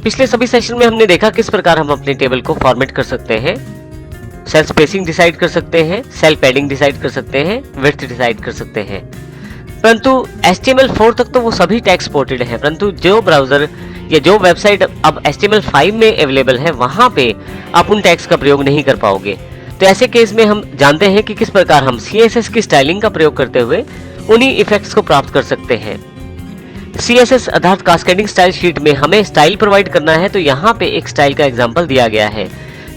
पिछले सभी सेशन में हमने देखा किस प्रकार हम अपने टेबल को फॉर्मेट कर सकते हैं, सेल स्पेसिंग डिसाइड कर सकते हैं, सेल पैडिंग डिसाइड कर सकते हैं, विड्थ डिसाइड कर सकते हैं। परंतु HTML4 तक तो वो सभी टैग सपोर्टेड हैं, परंतु जो ब्राउजर या जो वेबसाइट अब HTML5 में अवेलेबल है वहां पे आप उन टैग्स का प्रयोग नहीं कर पाओगे। तो ऐसे केस में हम जानते हैं कि किस प्रकार हम CSS की स्टाइलिंग का प्रयोग करते हुए उन्हीं इफेक्ट्स को प्राप्त कर सकते हैं। CSS अर्थात कास्केडिंग स्टाइल शीट में हमें स्टाइल प्रोवाइड करना है, तो यहाँ पे एक स्टाइल का एग्जांपल दिया गया है।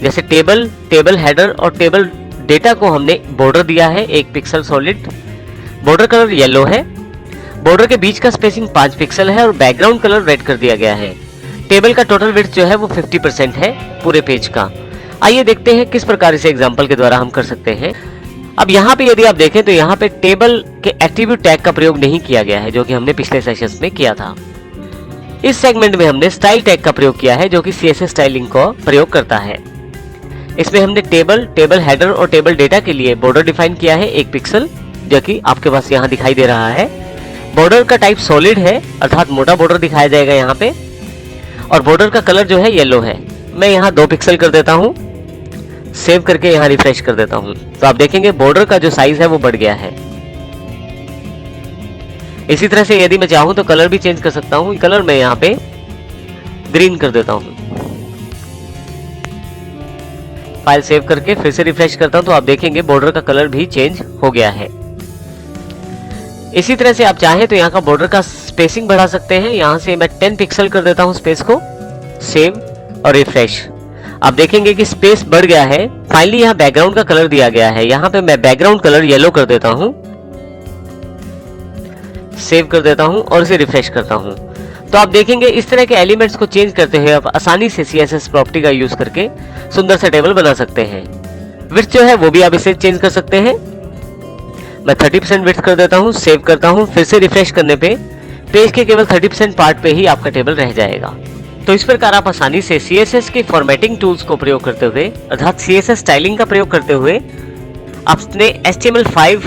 जैसे टेबल, टेबल हेडर और टेबल डेटा को हमने बॉर्डर दिया है 1 pixel solid, border colour yellow है, बॉर्डर के बीच का स्पेसिंग 5 पिक्सल है और बैकग्राउंड कलर रेड कर दिया गया है। टेबल का टोटल विड्थ जो है वो 50% है पूरे पेज का। आइए देखते हैं किस प्रकार इसे एग्जांपल के द्वारा हम कर सकते हैं। अब यहाँ पे यदि आप देखें तो यहाँ पे टेबल के एट्रीब्यूट टैग का प्रयोग नहीं किया गया है, जो कि हमने पिछले सेशंस में किया था। इस सेगमेंट में हमने स्टाइल टैग का प्रयोग किया है, जो कि CSS स्टाइलिंग को प्रयोग करता है। इसमें हमने टेबल, टेबल हेडर और टेबल डेटा के लिए बॉर्डर डिफाइन किया है 1 पिक्सल, जो कि आपके पास यहाँ दिखाई दे रहा है। बॉर्डर का टाइप सॉलिड है, अर्थात मोटा बॉर्डर दिखाया जाएगा यहाँ पे, और बॉर्डर का कलर जो है येलो है। मैं यहाँ 2 पिक्सल कर देता हूँ, सेव करके यहाँ रिफ्रेश कर देता हूँ, तो आप देखेंगे बॉर्डर का जो साइज है वो बढ़ गया है। इसी तरह से यदि मैं चाहूँ तो कलर भी चेंज कर सकता हूँ। कलर मैं यहाँ पे ग्रीन कर देता हूँ। फाइल सेव करके फिर से रिफ्रेश करता हूँ तो आप देखेंगे बॉर्डर का कलर भी चेंज हो गया है। इसी तरह से आप चाहें तो यहाँ का बॉर्डर का स्पेसिंग बढ़ा सकते हैं। यहाँ से मैं 10 पिक्सल कर देता हूँ स्पेस को, सेव और रिफ्रेश। आप देखेंगे कि स्पेस बढ़ गया है। फाइनली यहाँ बैकग्राउंड का कलर दिया गया है, यहाँ पे मैं बैकग्राउंड कलर येलो कर देता हूँ, सेव कर देता हूँ और इसे रिफ्रेश करता हूँ। तो आप देखेंगे इस तरह के एलिमेंट्स को चेंज करते हुए आप आसानी से CSS प्रॉपर्टी का यूज करके सुंदर सा टेबल बना सकते हैं। विड्थ जो है वो भी आप इसे चेंज कर सकते हैं। मैं 30% विड्थ कर देता हूँ, सेव करता हूँ, फिर से रिफ्रेश करने पे पेज के केवल 30% पार्ट पे ही आपका टेबल रह जाएगा। तो इस प्रकार आप आसानी से CSS के फॉर्मेटिंग टूल्स को प्रयोग करते हुए अर्थात CSS स्टाइलिंग का प्रयोग करते हुए अपने HTML5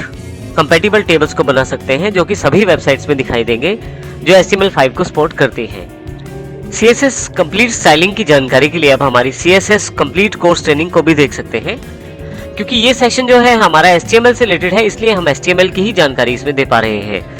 कंपैटिबल टेबल्स को बना सकते हैं, जो कि सभी वेबसाइट्स में दिखाई देंगे जो HTML5 को सपोर्ट करती हैं। CSS कंप्लीट स्टाइलिंग की जानकारी के लिए आप हमारी CSS कंप्लीट कोर्स ट्रेनिंग को भी देख सकते हैं। क्योंकि ये सेशन जो है हमारा HTML से रिलेटेड है, इसलिए हम HTML की ही जानकारी इसमें दे पा रहे हैं।